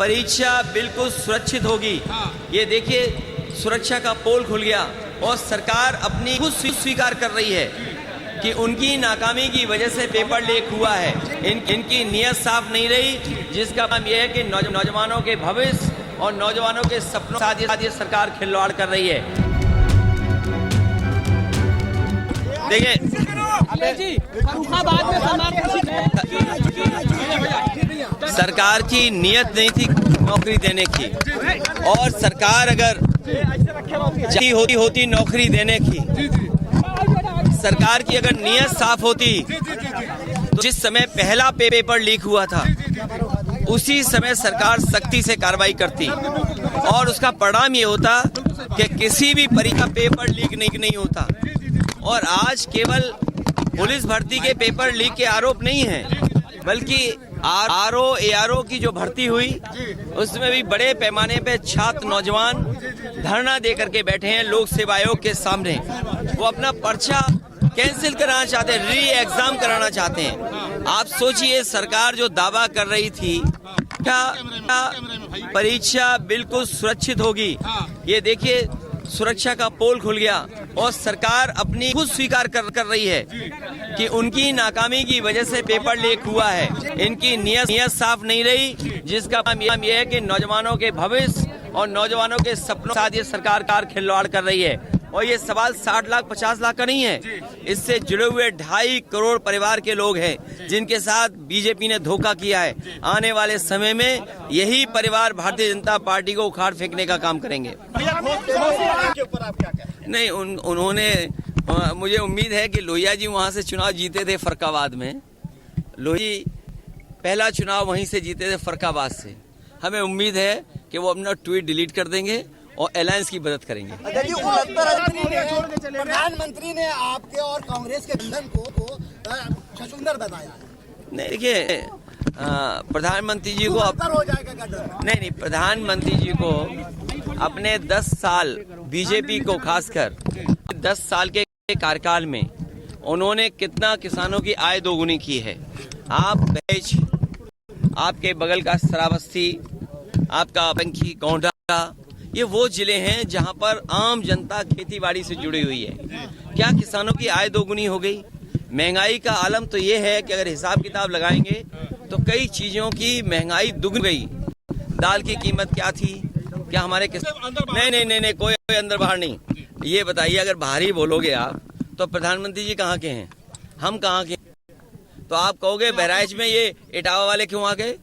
परीक्षा बिल्कुल सुरक्षित होगी। ये देखिए, सुरक्षा का पोल खुल गया और सरकार अपनी खुद स्वीकार कर रही है कि उनकी नाकामी की वजह से पेपर लीक हुआ है। इनकी नीयत साफ नहीं रही, जिसका काम यह है कि नौजवानों के भविष्य और नौजवानों के सपनों के साथ ये सरकार खिलवाड़ कर रही है। देखिए, सरकार की नियत नहीं थी नौकरी देने की, और सरकार अगर होती नौकरी देने की, सरकार की अगर नियत साफ होती तो जिस समय पहला पेपर लीक हुआ था उसी समय सरकार सख्ती से कार्रवाई करती और उसका परिणाम ये होता कि किसी भी परीक्षा पेपर लीक नहीं होता। और आज केवल पुलिस भर्ती के पेपर लीक के आरोप नहीं है, बल्कि ARO की जो भर्ती हुई उसमें भी बड़े पैमाने पे छात्र नौजवान धरना दे करके बैठे हैं लोक सेवा आयोग के सामने। वो अपना पर्चा कैंसिल कराना चाहते हैं, री एग्जाम कराना चाहते हैं। आप सोचिए, सरकार जो दावा कर रही थी क्या परीक्षा बिल्कुल सुरक्षित होगी। ये देखिए, सुरक्षा का पोल खुल गया और सरकार अपनी खुद स्वीकार कर रही है कि उनकी नाकामी की वजह से पेपर लीक हुआ है। इनकी नीयत साफ नहीं रही, जिसका काम यह है कि नौजवानों के भविष्य और नौजवानों के सपनों के साथ ये सरकार खिलवाड़ कर रही है। और ये सवाल 60 लाख 50 लाख का नहीं है, इससे जुड़े हुए 2.5 करोड़ परिवार के लोग हैं जिनके साथ बीजेपी ने धोखा किया है। आने वाले समय में यही परिवार भारतीय जनता पार्टी को उखाड़ फेंकने का काम करेंगे। नहीं, उन्होंने मुझे उम्मीद है कि लोहिया जी वहां से चुनाव जीते थे फरक्काबाद में। लोहिया जी पहला चुनाव वहीं से जीते थे फरक्काबाद से। हमें उम्मीद है कि वो अपना ट्वीट डिलीट कर देंगे और अलायंस की मदद करेंगे। प्रधानमंत्री ने आपके और कांग्रेस के बंधन को छछूंदर बताया है। नहीं, देखिए, प्रधानमंत्री जी को हो जाएगा नहीं, प्रधानमंत्री जी को अपने 10 साल बीजेपी को खासकर 10 साल के कार्यकाल में उन्होंने कितना किसानों की आय दोगुनी की है। आप बहज, आपके बगल का श्रावस्ती, आपका पंखी, गोंडा, ये वो जिले हैं जहां पर आम जनता खेतीबाड़ी से जुड़ी हुई है। क्या किसानों की आय दोगुनी हो गई? महंगाई का आलम तो ये है कि अगर हिसाब किताब लगाएंगे तो कई चीजों की महंगाई दुगनी गई। दाल की कीमत क्या थी? क्या हमारे नहीं, कोई अंदर बाहर नहीं। ये बताइए, अगर बाहर ही बोलोगे आप तो प्रधानमंत्री जी कहाँ के हैं, हम कहाँ के? तो आप कहोगे बहराइच में ये इटावा वाले क्यों आ गए?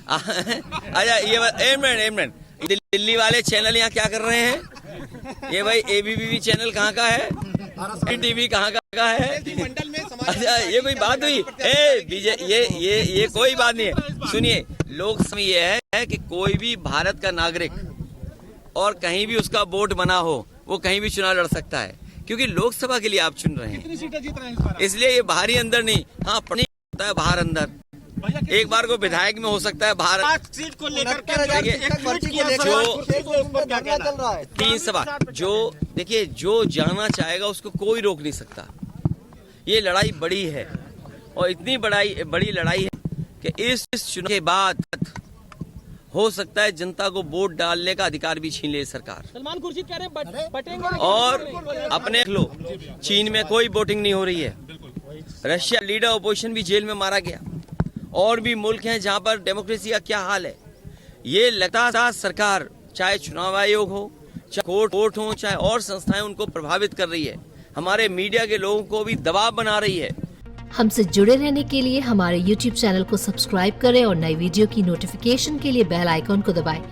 अच्छा, ये एक मिनट, दिल्ली वाले चैनल यहाँ क्या कर रहे हैं? ये भाई ABP चैनल कहाँ का है? TV कहाँ का है? अच्छा, ये कोई बात हुई? ये कोई बात नहीं है। सुनिए, लोकसभा ये है कि कोई भी भारत का नागरिक और कहीं भी उसका वोट बना हो वो कहीं भी चुनाव लड़ सकता है, क्योंकि लोकसभा के लिए आप चुन रहे हैं। इसलिए ये बाहरी अंदर नहीं, हाँ अपनी होता है बाहर अंदर। एक बार को विधायक में हो सकता है बाहर सीट को लेकर जो 3 सवाल जो देखिए, जो जाना चाहेगा उसको कोई रोक नहीं सकता। ये लड़ाई बड़ी है और इतनी बड़ी लड़ाई है कि इस चुनाव के बाद हो सकता है जनता को वोट डालने का अधिकार भी छीन ले सरकार। सलमान खुर्शीद कह रहे हैं बटेंगे। और अपने लो, चीन में कोई वोटिंग नहीं हो रही है। रशिया लीडर अपोजिशन भी जेल में मारा गया। और भी मुल्क हैं जहां पर डेमोक्रेसी का क्या हाल है। ये लगातार सरकार, चाहे चुनाव आयोग हो, चाहे कोर्ट हो, चाहे और संस्थाएं, उनको प्रभावित कर रही है। हमारे मीडिया के लोगों को भी दबाव बना रही है। हमसे जुड़े रहने के लिए हमारे YouTube चैनल को सब्सक्राइब करें और नई वीडियो की नोटिफिकेशन के लिए बेल आइकॉन को दबाएं।